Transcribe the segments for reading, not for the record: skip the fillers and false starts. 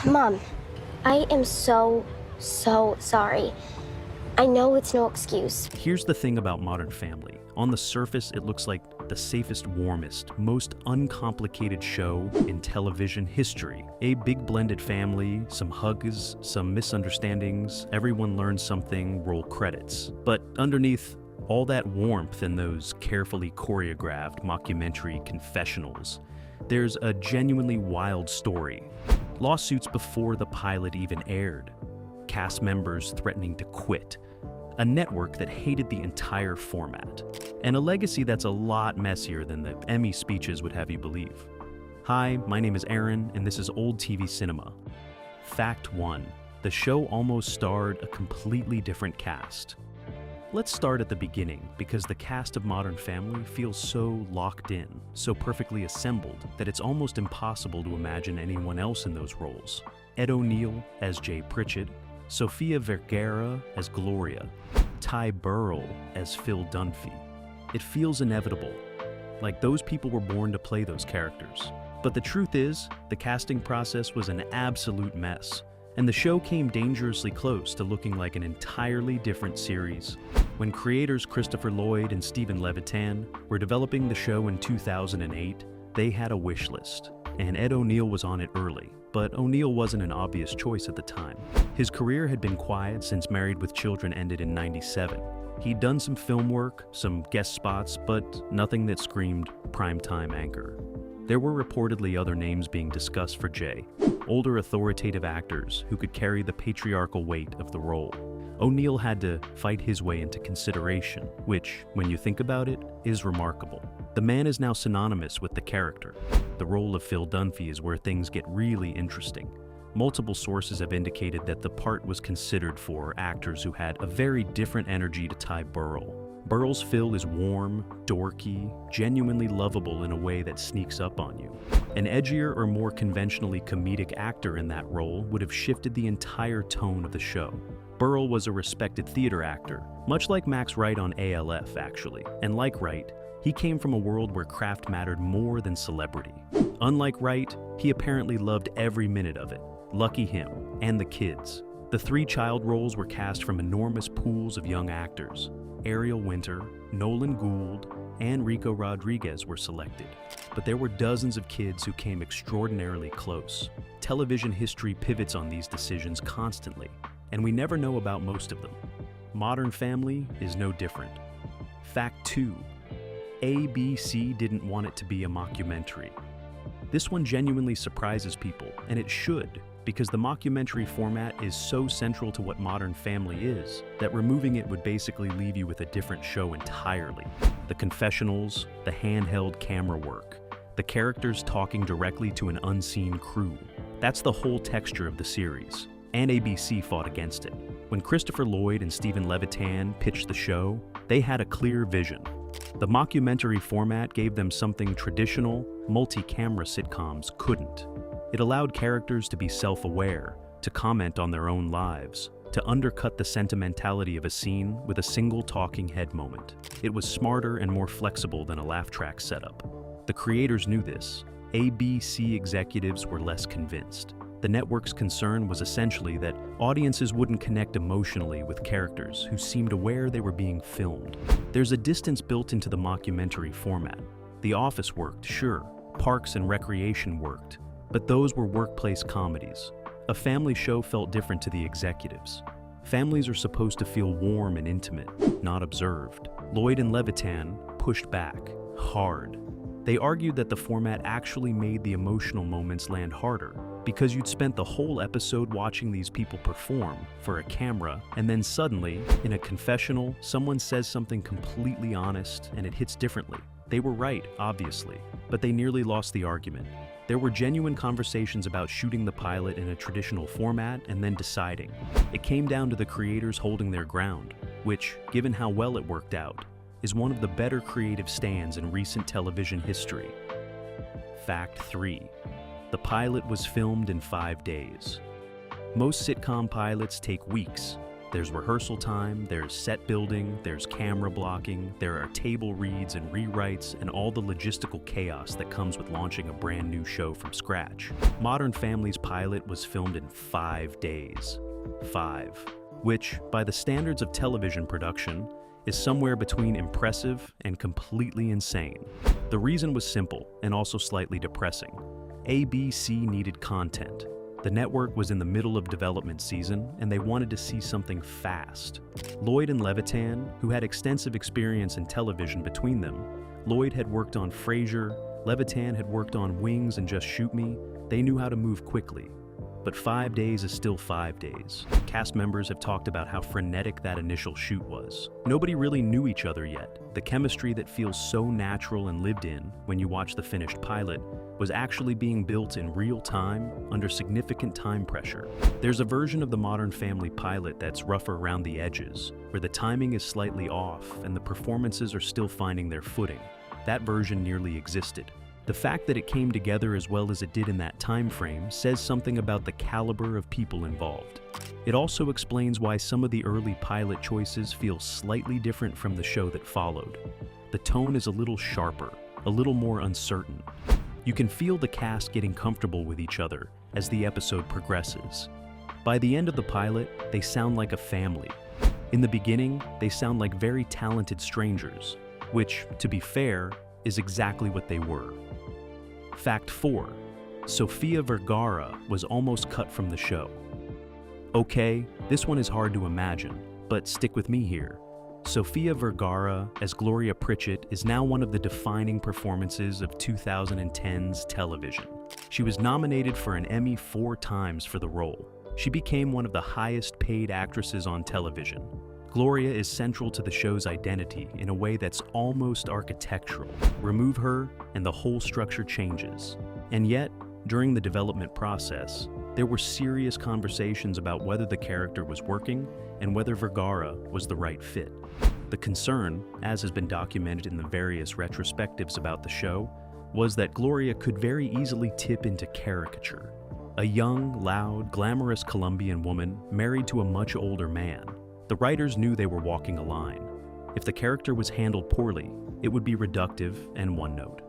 Mom, I am so sorry. I know it's no excuse. Here's the thing about Modern Family. On the surface, it looks like the safest, warmest, most uncomplicated show in television history. A big blended family, some hugs, some misunderstandings, everyone learns something, roll credits. But underneath all that warmth and those carefully choreographed mockumentary confessionals, there's a genuinely wild story. Lawsuits before the pilot even aired. Cast members threatening to quit. A network that hated the entire format. And a legacy that's a lot messier than the Emmy speeches would have you believe. Hi, my name is Aaron, and this is Old TV Cinema. Fact 1. The show almost starred a completely different cast. Let's start at the beginning, because the cast of Modern Family feels so locked in, so perfectly assembled, that it's almost impossible to imagine anyone else in those roles. Ed O'Neill as Jay Pritchett, Sofia Vergara as Gloria, Ty Burrell as Phil Dunphy. It feels inevitable, like those people were born to play those characters. But the truth is, the casting process was an absolute mess, and the show came dangerously close to looking like an entirely different series. When creators Christopher Lloyd and Stephen Levitan were developing the show in 2008, they had a wish list, and Ed O'Neill was on it early. But O'Neill wasn't an obvious choice at the time. His career had been quiet since Married with Children ended in '97. He'd done some film work, some guest spots, but nothing that screamed primetime anchor. There were reportedly other names being discussed for Jay, older authoritative actors who could carry the patriarchal weight of the role. O'Neill had to fight his way into consideration, which, when you think about it, is remarkable. The man is now synonymous with the character. The role of Phil Dunphy is where things get really interesting. Multiple sources have indicated that the part was considered for actors who had a very different energy to Ty Burrell. Burrell's Phil is warm, dorky, genuinely lovable in a way that sneaks up on you. An edgier or more conventionally comedic actor in that role would have shifted the entire tone of the show. Burrell was a respected theater actor, much like Max Wright on ALF, actually. And like Wright, he came from a world where craft mattered more than celebrity. Unlike Wright, he apparently loved every minute of it. Lucky him, and the kids. The 3 child roles were cast from enormous pools of young actors. Ariel Winter, Nolan Gould, and Rico Rodriguez were selected. But there were dozens of kids who came extraordinarily close. Television history pivots on these decisions constantly, and we never know about most of them. Modern Family is no different. Fact 2. ABC didn't want it to be a mockumentary. This one genuinely surprises people, and it should, because the mockumentary format is so central to what Modern Family is, that removing it would basically leave you with a different show entirely. The confessionals, the handheld camera work, the characters talking directly to an unseen crew. That's the whole texture of the series, and ABC fought against it. When Christopher Lloyd and Stephen Levitan pitched the show, they had a clear vision. The mockumentary format gave them something traditional, multi-camera sitcoms couldn't. It allowed characters to be self-aware, to comment on their own lives, to undercut the sentimentality of a scene with a single talking head moment. It was smarter and more flexible than a laugh track setup. The creators knew this. ABC executives were less convinced. The network's concern was essentially that audiences wouldn't connect emotionally with characters who seemed aware they were being filmed. There's a distance built into the mockumentary format. The Office worked, sure. Parks and Recreation worked. But those were workplace comedies. A family show felt different to the executives. Families are supposed to feel warm and intimate, not observed. Lloyd and Levitan pushed back, hard. They argued that the format actually made the emotional moments land harder, because you'd spent the whole episode watching these people perform for a camera, and then suddenly, in a confessional, someone says something completely honest and it hits differently. They were right, obviously, but they nearly lost the argument. There were genuine conversations about shooting the pilot in a traditional format and then deciding. It came down to the creators holding their ground, which, given how well it worked out, is one of the better creative stands in recent television history. Fact 3. The pilot was filmed in 5 days. Most sitcom pilots take weeks. There's rehearsal time, there's set building, there's camera blocking, there are table reads and rewrites, and all the logistical chaos that comes with launching a brand new show from scratch. Modern Family's pilot was filmed in 5 days. 5. Which, by the standards of television production, is somewhere between impressive and completely insane. The reason was simple and also slightly depressing. ABC needed content. The network was in the middle of development season, and they wanted to see something fast. Lloyd and Levitan, who had extensive experience in television between them, Lloyd had worked on Frasier, Levitan had worked on Wings and Just Shoot Me, they knew how to move quickly. But 5 days is still 5 days. Cast members have talked about how frenetic that initial shoot was. Nobody really knew each other yet. The chemistry that feels so natural and lived in when you watch the finished pilot was actually being built in real time under significant time pressure. There's a version of the Modern Family pilot that's rougher around the edges, where the timing is slightly off and the performances are still finding their footing. That version nearly existed. The fact that it came together as well as it did in that time frame says something about the caliber of people involved. It also explains why some of the early pilot choices feel slightly different from the show that followed. The tone is a little sharper, a little more uncertain. You can feel the cast getting comfortable with each other as the episode progresses. By the end of the pilot, they sound like a family. In the beginning, they sound like very talented strangers, which, to be fair, is exactly what they were. Fact 4. Sofia Vergara was almost cut from the show. Okay, this one is hard to imagine, but stick with me here. Sofia Vergara as Gloria Pritchett is now one of the defining performances of 2010's television. She was nominated for an Emmy 4 times for the role. She became one of the highest paid actresses on television. Gloria is central to the show's identity in a way that's almost architectural. Remove her, and the whole structure changes. And yet, during the development process, there were serious conversations about whether the character was working and whether Vergara was the right fit. The concern, as has been documented in the various retrospectives about the show, was that Gloria could very easily tip into caricature. A young, loud, glamorous Colombian woman married to a much older man. The writers knew they were walking a line. If the character was handled poorly, it would be reductive and one-note.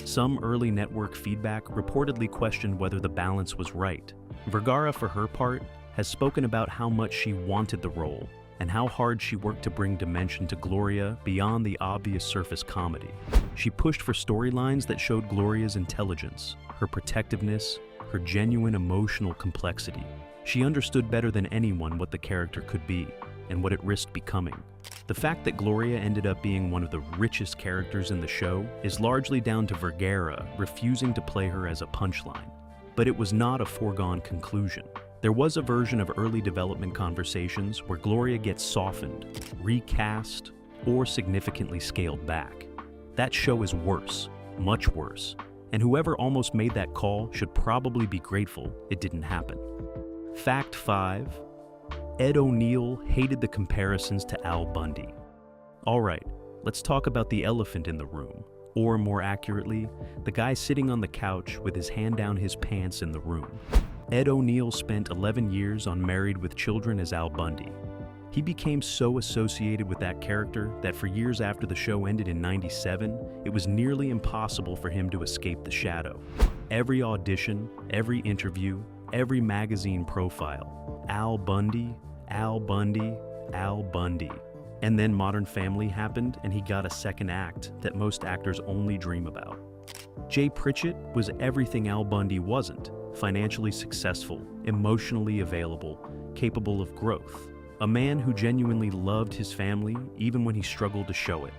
Some early network feedback reportedly questioned whether the balance was right. Vergara, for her part, has spoken about how much she wanted the role and how hard she worked to bring dimension to Gloria beyond the obvious surface comedy. She pushed for storylines that showed Gloria's intelligence, her protectiveness, her genuine emotional complexity. She understood better than anyone what the character could be and what it risked becoming. The fact that Gloria ended up being one of the richest characters in the show is largely down to Vergara refusing to play her as a punchline. But it was not a foregone conclusion. There was a version of early development conversations where Gloria gets softened, recast, or significantly scaled back. That show is worse, much worse, and whoever almost made that call should probably be grateful it didn't happen. Fact 5. Ed O'Neill hated the comparisons to Al Bundy. All right, let's talk about the elephant in the room, or more accurately, the guy sitting on the couch with his hand down his pants in the room. Ed O'Neill spent 11 years on Married with Children as Al Bundy. He became so associated with that character that for years after the show ended in '97, it was nearly impossible for him to escape the shadow. Every audition, every interview, every magazine profile, Al Bundy, Al Bundy, Al Bundy. And then Modern Family happened and he got a second act that most actors only dream about. Jay Pritchett was everything Al Bundy wasn't: financially successful, emotionally available, capable of growth. A man who genuinely loved his family even when he struggled to show it.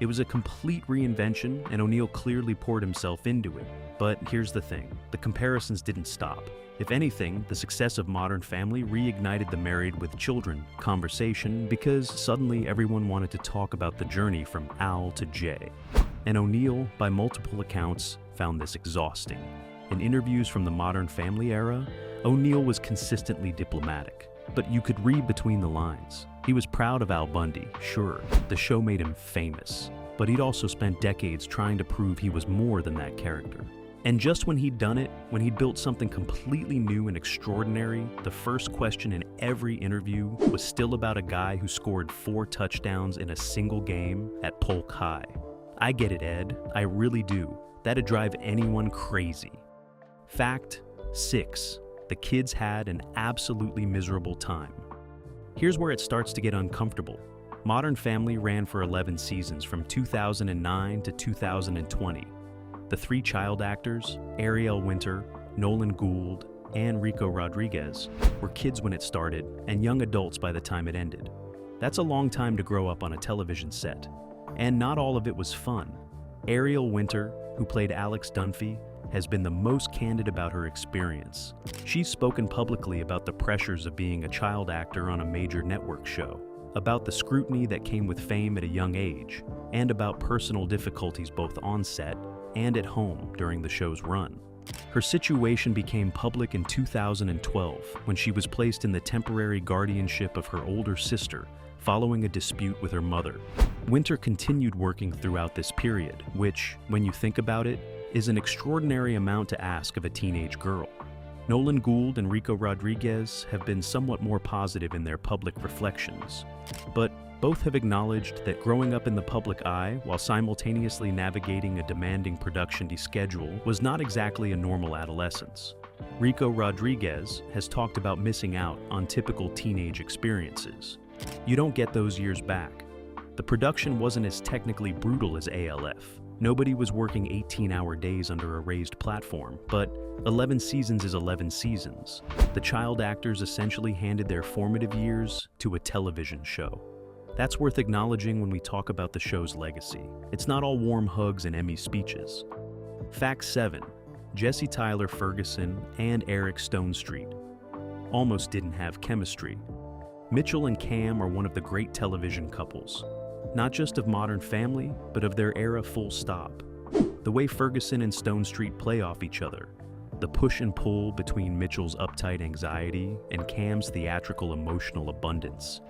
It was a complete reinvention and O'Neill clearly poured himself into it. But here's the thing, the comparisons didn't stop. If anything, the success of Modern Family reignited the Married with Children conversation because suddenly everyone wanted to talk about the journey from Al to Jay. And O'Neill, by multiple accounts, found this exhausting. In interviews from the Modern Family era, O'Neill was consistently diplomatic, but you could read between the lines. He was proud of Al Bundy, sure, the show made him famous, but he'd also spent decades trying to prove he was more than that character. And just when he'd done it, when he'd built something completely new and extraordinary, the first question in every interview was still about a guy who scored 4 touchdowns in a single game at Polk High. I get it, Ed. I really do. That'd drive anyone crazy. Fact 6. The kids had an absolutely miserable time. Here's where it starts to get uncomfortable. Modern Family ran for 11 seasons from 2009 to 2020. The 3 child actors, Ariel Winter, Nolan Gould, and Rico Rodriguez, were kids when it started and young adults by the time it ended. That's a long time to grow up on a television set. And not all of it was fun. Ariel Winter, who played Alex Dunphy, has been the most candid about her experience. She's spoken publicly about the pressures of being a child actor on a major network show, about the scrutiny that came with fame at a young age, and about personal difficulties both on set and at home during the show's run. Her situation became public in 2012 when she was placed in the temporary guardianship of her older sister following a dispute with her mother. Winter continued working throughout this period, which, when you think about it, is an extraordinary amount to ask of a teenage girl. Nolan Gould and Rico Rodriguez have been somewhat more positive in their public reflections, but both have acknowledged that growing up in the public eye while simultaneously navigating a demanding production schedule was not exactly a normal adolescence. Rico Rodriguez has talked about missing out on typical teenage experiences. You don't get those years back. The production wasn't as technically brutal as ALF. Nobody was working 18-hour days under a raised platform, but 11 seasons is 11 seasons. The child actors essentially handed their formative years to a television show. That's worth acknowledging when we talk about the show's legacy. It's not all warm hugs and Emmy speeches. Fact 7. Jesse Tyler Ferguson and Eric Stonestreet almost didn't have chemistry. Mitchell and Cam are one of the great television couples, not just of Modern Family, but of their era full stop. The way Ferguson and Stonestreet play off each other, the push and pull between Mitchell's uptight anxiety and Cam's theatrical emotional abundance,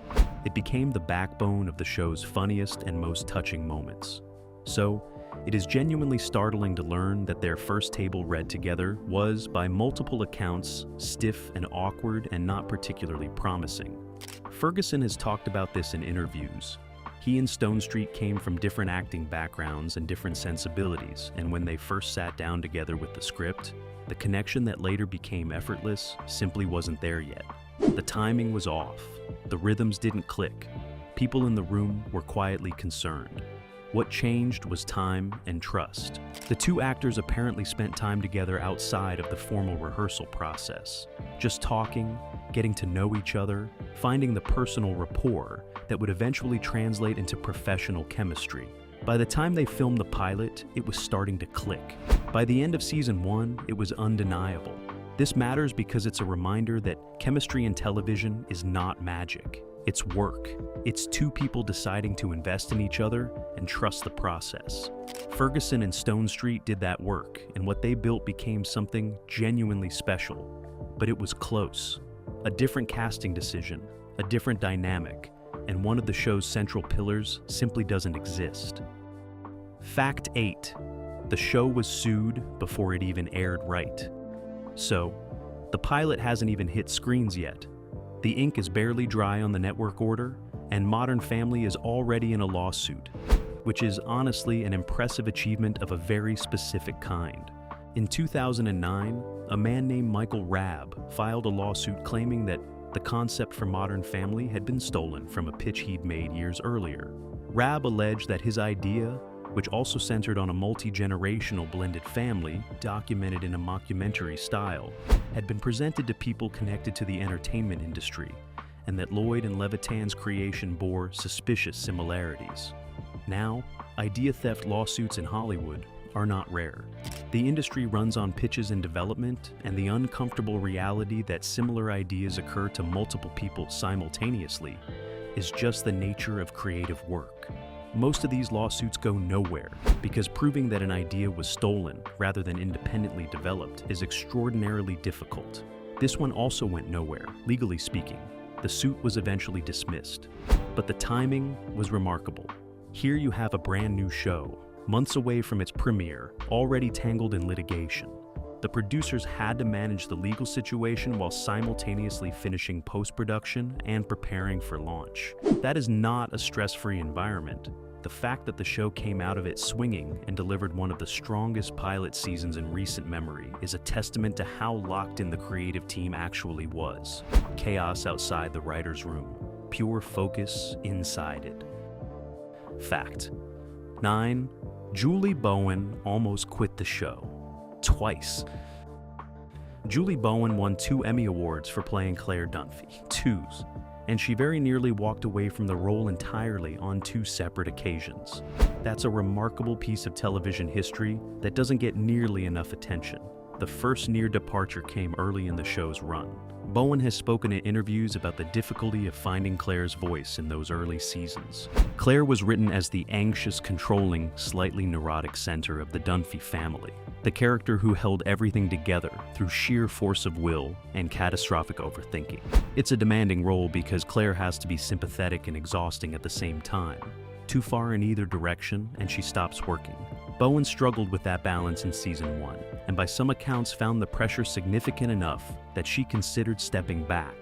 it became the backbone of the show's funniest and most touching moments. So, it is genuinely startling to learn that their first table read together was, by multiple accounts, stiff and awkward and not particularly promising. Ferguson has talked about this in interviews. He and Stonestreet came from different acting backgrounds and different sensibilities, and when they first sat down together with the script, the connection that later became effortless simply wasn't there yet. The timing was off. The rhythms didn't click. People in the room were quietly concerned. What changed was time and trust. The 2 actors apparently spent time together outside of the formal rehearsal process, just talking, getting to know each other, finding the personal rapport that would eventually translate into professional chemistry. By the time they filmed the pilot, it was starting to click. By the end of season 1, it was undeniable. This matters because it's a reminder that chemistry in television is not magic. It's work. It's 2 people deciding to invest in each other and trust the process. Ferguson and Stonestreet did that work, and what they built became something genuinely special. But it was close. A different casting decision, a different dynamic, and one of the show's central pillars simply doesn't exist. Fact 8. The show was sued before it even aired right. So, the pilot hasn't even hit screens yet. The ink is barely dry on the network order, and Modern Family is already in a lawsuit, which is honestly an impressive achievement of a very specific kind. In 2009, a man named Michael Rabb filed a lawsuit claiming that the concept for Modern Family had been stolen from a pitch he'd made years earlier. Rabb alleged that his idea, which also centered on a multi-generational blended family documented in a mockumentary style, had been presented to people connected to the entertainment industry, and that Lloyd and Levitan's creation bore suspicious similarities. Now, idea theft lawsuits in Hollywood are not rare. The industry runs on pitches in development, and the uncomfortable reality that similar ideas occur to multiple people simultaneously is just the nature of creative work. Most of these lawsuits go nowhere because proving that an idea was stolen rather than independently developed is extraordinarily difficult. This one also went nowhere, legally speaking. The suit was eventually dismissed, but the timing was remarkable. Here you have a brand new show, months away from its premiere, already tangled in litigation. The producers had to manage the legal situation while simultaneously finishing post-production and preparing for launch. That is not a stress-free environment. The fact that the show came out of it swinging and delivered one of the strongest pilot seasons in recent memory is a testament to how locked in the creative team actually was. Chaos outside the writer's room, pure focus inside it. Fact. 9. Julie Bowen almost quit the show. Twice. Julie Bowen won 2 Emmy Awards for playing Claire Dunphy. 2s. And she very nearly walked away from the role entirely on 2 separate occasions. That's a remarkable piece of television history that doesn't get nearly enough attention. The first near departure came early in the show's run. Bowen has spoken in interviews about the difficulty of finding Claire's voice in those early seasons. Claire was written as the anxious, controlling, slightly neurotic center of the Dunphy family, the character who held everything together through sheer force of will and catastrophic overthinking. It's a demanding role because Claire has to be sympathetic and exhausting at the same time. Too far in either direction, and she stops working. Bowen struggled with that balance in season 1, and by some accounts found the pressure significant enough that she considered stepping back.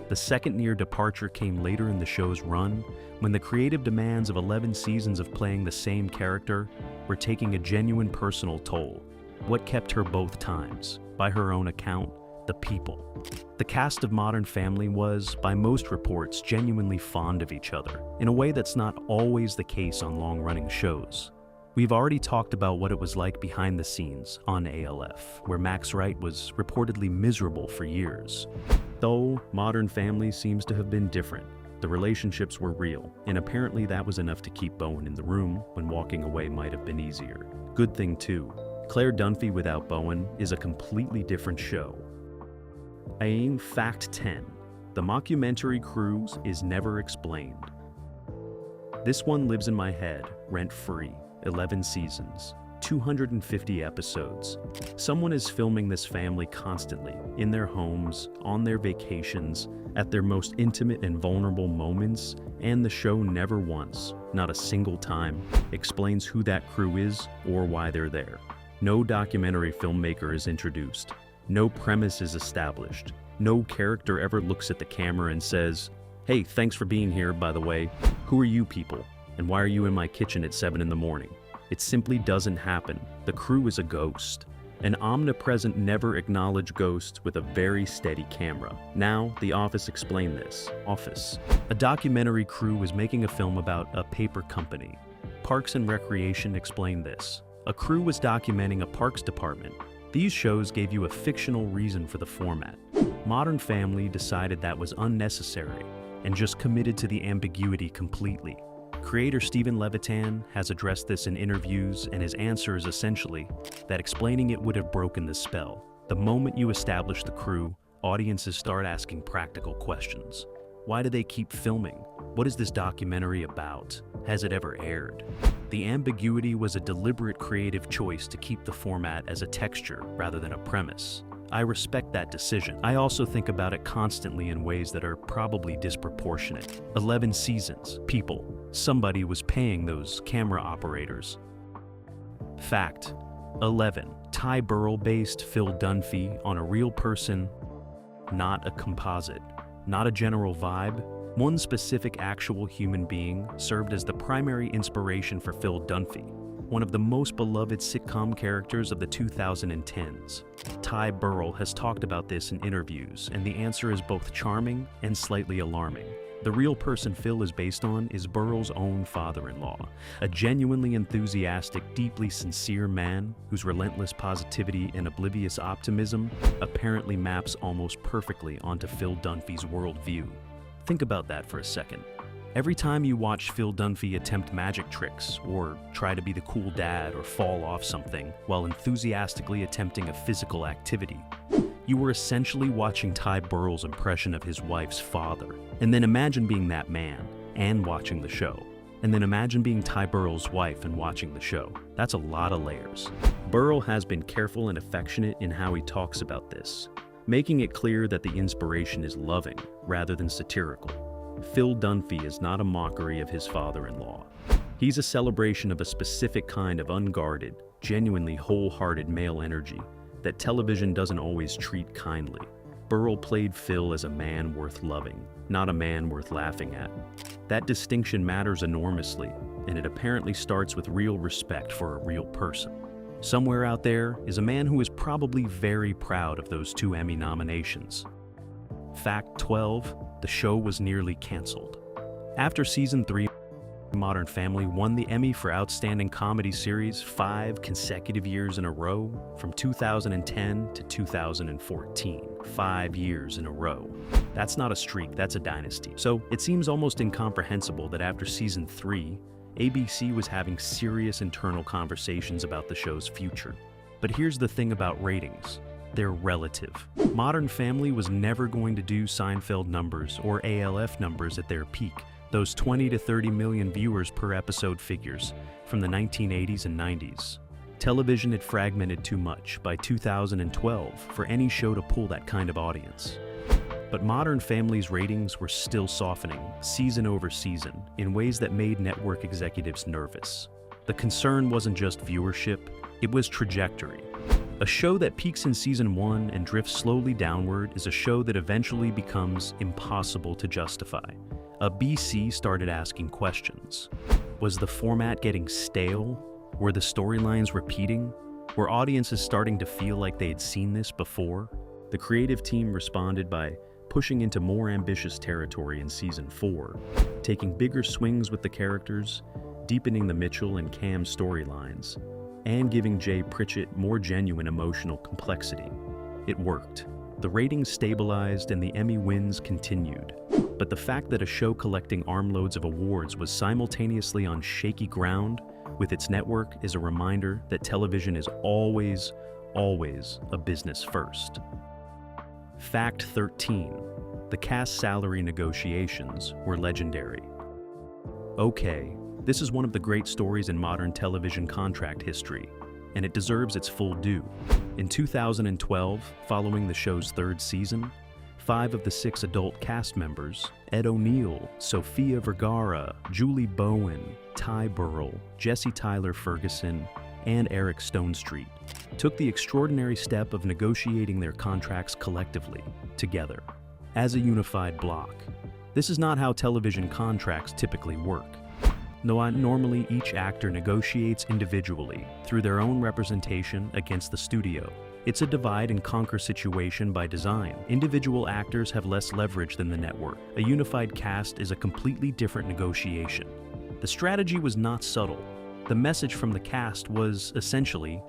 The second near departure came later in the show's run, when the creative demands of 11 seasons of playing the same character were taking a genuine personal toll. What kept her both times? By her own account, the people. The cast of Modern Family was, by most reports, genuinely fond of each other, in a way that's not always the case on long-running shows. We've already talked about what it was like behind the scenes on ALF, where Max Wright was reportedly miserable for years. Though Modern Family seems to have been different. The relationships were real, and apparently that was enough to keep Bowen in the room when walking away might have been easier. Good thing too. Claire Dunphy without Bowen is a completely different show. Fact 10. The mockumentary cruise is never explained. This one lives in my head, rent-free. 11 seasons, 250 episodes. Someone is filming this family constantly, in their homes, on their vacations, at their most intimate and vulnerable moments, and the show never once, not a single time, explains who that crew is or why they're there. No documentary filmmaker is introduced. No premise is established. No character ever looks at the camera and says, "Hey, thanks for being here, by the way. Who are you people? And why are you in my kitchen at 7 in the morning?" It simply doesn't happen. The crew is a ghost. An omnipresent, never acknowledged ghost with a very steady camera. Now, The Office explained this. Office. A documentary crew was making a film about a paper company. Parks and Recreation explained this. A crew was documenting a parks department. These shows gave you a fictional reason for the format. Modern Family decided that was unnecessary and just committed to the ambiguity completely. Creator Stephen Levitan has addressed this in interviews, and his answer is essentially that explaining it would have broken the spell. The moment you establish the crew, audiences start asking practical questions. Why do they keep filming? What is this documentary about? Has it ever aired? The ambiguity was a deliberate creative choice to keep the format as a texture rather than a premise. I respect that decision. I also think about it constantly in ways that are probably disproportionate. 11 seasons, people. Somebody was paying those camera operators. Fact. 11. Ty Burrell-based Phil Dunphy on a real person, not a composite, not a general vibe. One specific actual human being served as the primary inspiration for Phil Dunphy, one of the most beloved sitcom characters of the 2010s. Ty Burrell has talked about this in interviews, and the answer is both charming and slightly alarming. The real person Phil is based on is Burrell's own father-in-law, a genuinely enthusiastic, deeply sincere man whose relentless positivity and oblivious optimism apparently maps almost perfectly onto Phil Dunphy's worldview. Think about that for a second. Every time you watch Phil Dunphy attempt magic tricks, or try to be the cool dad or fall off something, while enthusiastically attempting a physical activity, you were essentially watching Ty Burrell's impression of his wife's father. And then imagine being that man, and watching the show. And then imagine being Ty Burrell's wife and watching the show. That's a lot of layers. Burrell has been careful and affectionate in how he talks about this, making it clear that the inspiration is loving, rather than satirical. Phil Dunphy is not a mockery of his father-in-law. He's a celebration of a specific kind of unguarded, genuinely wholehearted male energy that television doesn't always treat kindly. Burrell played Phil as a man worth loving, not a man worth laughing at. That distinction matters enormously, and it apparently starts with real respect for a real person. Somewhere out there is a man who is probably very proud of those 2 Emmy nominations. Fact 12, the show was nearly canceled. After season 3, Modern Family won the Emmy for Outstanding Comedy Series 5 consecutive years in a row, from 2010 to 2014. 5 years in a row. That's not a streak, that's a dynasty. So it seems almost incomprehensible that after season 3, ABC was having serious internal conversations about the show's future. But here's the thing about ratings. They're relative. Modern Family was never going to do Seinfeld numbers or ALF numbers at their peak, those 20 to 30 million viewers per episode figures from the 1980s and 90s. Television had fragmented too much by 2012 for any show to pull that kind of audience. But Modern Family's ratings were still softening, season over season, in ways that made network executives nervous. The concern wasn't just viewership, it was trajectory. A show that peaks in season 1 and drifts slowly downward is a show that eventually becomes impossible to justify. A BC started asking questions. Was the format getting stale? Were the storylines repeating? Were audiences starting to feel like they had seen this before? The creative team responded by pushing into more ambitious territory in season 4, taking bigger swings with the characters, deepening the Mitchell and Cam storylines, and giving Jay Pritchett more genuine emotional complexity. It worked. The ratings stabilized and the Emmy wins continued. But the fact that a show collecting armloads of awards was simultaneously on shaky ground with its network is a reminder that television is always a business first. Fact 13. The cast salary negotiations were legendary. Okay, this is one of the great stories in modern television contract history, and it deserves its full due. In 2012, following the show's 3rd season, 5 of the 6 adult cast members, Ed O'Neill, Sofia Vergara, Julie Bowen, Ty Burrell, Jesse Tyler Ferguson, and Eric Stonestreet, took the extraordinary step of negotiating their contracts collectively, together, as a unified block. This is not how television contracts typically work. Normally, each actor negotiates individually, through their own representation against the studio. It's a divide-and-conquer situation by design. Individual actors have less leverage than the network. A unified cast is a completely different negotiation. The strategy was not subtle. The message from the cast was, essentially,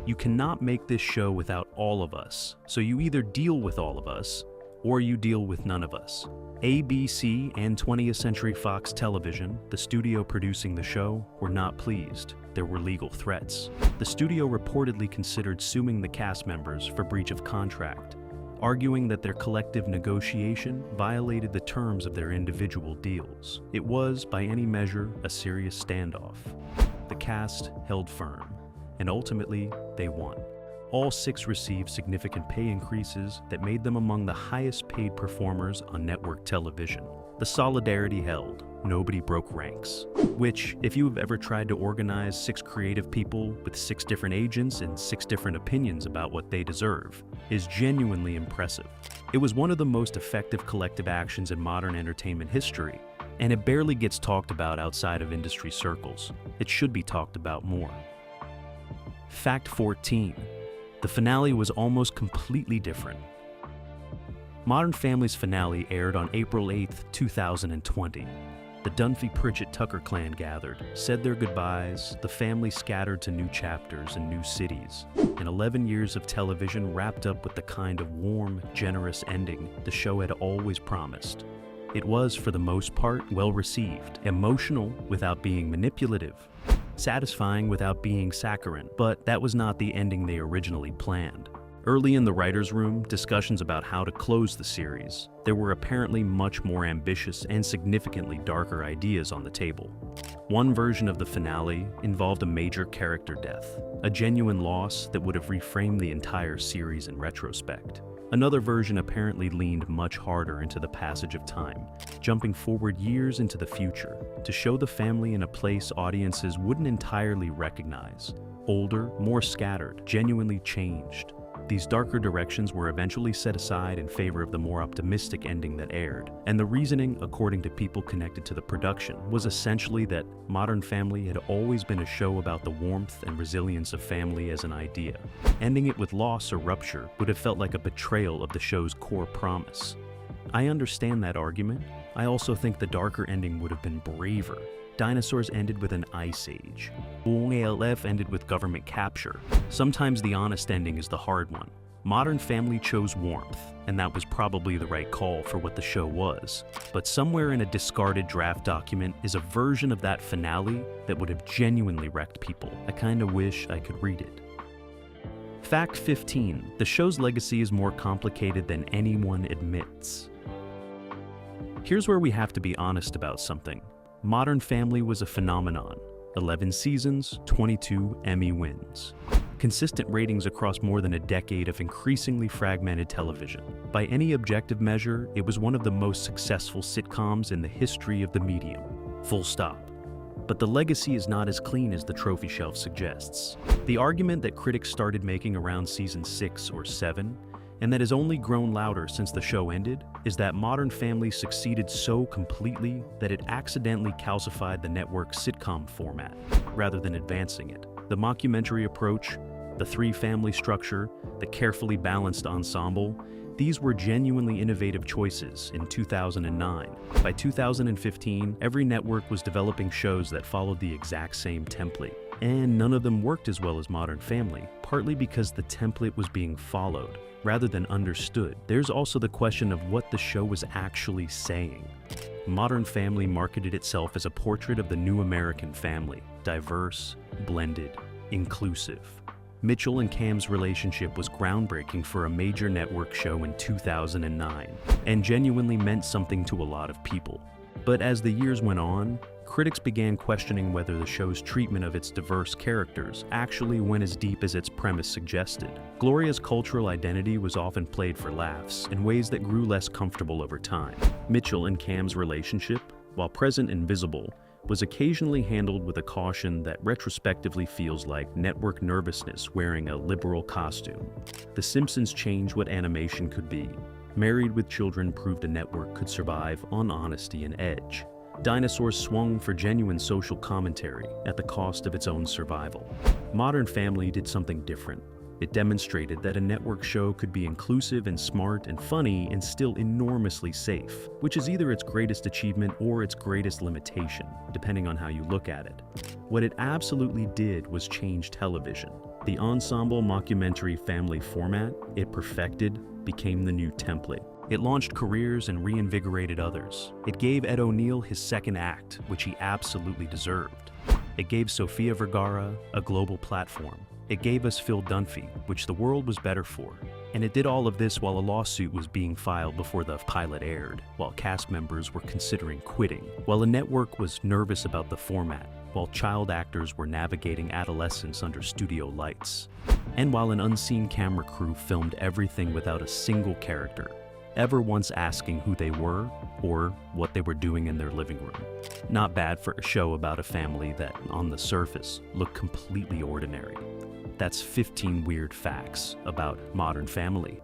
you cannot make this show without all of us, so you either deal with all of us, or you deal with none of us. ABC and 20th Century Fox Television, the studio producing the show, were not pleased. There were legal threats. The studio reportedly considered suing the cast members for breach of contract, arguing that their collective negotiation violated the terms of their individual deals. It was, by any measure, a serious standoff. The cast held firm, and ultimately, they won. All 6 received significant pay increases that made them among the highest paid performers on network television. The solidarity held. Nobody broke ranks. Which, if you have ever tried to organize 6 creative people with 6 different agents and 6 different opinions about what they deserve, is genuinely impressive. It was one of the most effective collective actions in modern entertainment history, and it barely gets talked about outside of industry circles. It should be talked about more. Fact 14. The finale was almost completely different. Modern Family's finale aired on April 8, 2020. The Dunphy Pritchett Tucker clan gathered, said their goodbyes, the family scattered to new chapters and new cities, and 11 years of television wrapped up with the kind of warm, generous ending the show had always promised. It was, for the most part, well received, emotional without being manipulative, satisfying without being saccharine, but that was not the ending they originally planned. Early in the writer's room, discussions about how to close the series, there were apparently much more ambitious and significantly darker ideas on the table. One version of the finale involved a major character death, a genuine loss that would have reframed the entire series in retrospect. Another version apparently leaned much harder into the passage of time, jumping forward years into the future to show the family in a place audiences wouldn't entirely recognize. Older, more scattered, genuinely changed. These darker directions were eventually set aside in favor of the more optimistic ending that aired, and the reasoning, according to people connected to the production, was essentially that Modern Family had always been a show about the warmth and resilience of family as an idea. Ending it with loss or rupture would have felt like a betrayal of the show's core promise. I understand that argument. I also think the darker ending would have been braver. Dinosaurs ended with an ice age. Bowen ALF ended with government capture. Sometimes the honest ending is the hard one. Modern Family chose warmth, and that was probably the right call for what the show was. But somewhere in a discarded draft document is a version of that finale that would have genuinely wrecked people. I kinda wish I could read it. Fact 15. The show's legacy is more complicated than anyone admits. Here's where we have to be honest about something. Modern Family was a phenomenon. 11 seasons, 22 Emmy wins. Consistent ratings across more than a decade of increasingly fragmented television. By any objective measure, it was one of the most successful sitcoms in the history of the medium. Full stop. But the legacy is not as clean as the trophy shelf suggests. The argument that critics started making around season 6 or 7, and that has only grown louder since the show ended, is that Modern Family succeeded so completely that it accidentally calcified the network's sitcom format, rather than advancing it. The mockumentary approach, the three-family structure, the carefully balanced ensemble, these were genuinely innovative choices in 2009. By 2015, every network was developing shows that followed the exact same template. And none of them worked as well as Modern Family, partly because the template was being followed rather than understood. There's also the question of what the show was actually saying. Modern Family marketed itself as a portrait of the new American family, diverse, blended, inclusive. Mitchell and Cam's relationship was groundbreaking for a major network show in 2009, and genuinely meant something to a lot of people. But as the years went on, critics began questioning whether the show's treatment of its diverse characters actually went as deep as its premise suggested. Gloria's cultural identity was often played for laughs in ways that grew less comfortable over time. Mitchell and Cam's relationship, while present and visible, was occasionally handled with a caution that retrospectively feels like network nervousness wearing a liberal costume. The Simpsons changed what animation could be. Married with Children proved a network could survive on honesty and edge. Dinosaurs swung for genuine social commentary at the cost of its own survival. Modern Family did something different. It demonstrated that a network show could be inclusive and smart and funny and still enormously safe, which is either its greatest achievement or its greatest limitation, depending on how you look at it. What it absolutely did was change television. The ensemble mockumentary family format it perfected became the new template. It launched careers and reinvigorated others. It gave Ed O'Neill his second act, which he absolutely deserved. It gave Sofia Vergara a global platform. It gave us Phil Dunphy, which the world was better for. And it did all of this while a lawsuit was being filed before the pilot aired, while cast members were considering quitting, while a network was nervous about the format, while child actors were navigating adolescence under studio lights, and while an unseen camera crew filmed everything without a single character ever once asking who they were or what they were doing in their living room. Not bad for a show about a family that, on the surface, looked completely ordinary. That's 15 weird facts about Modern Family.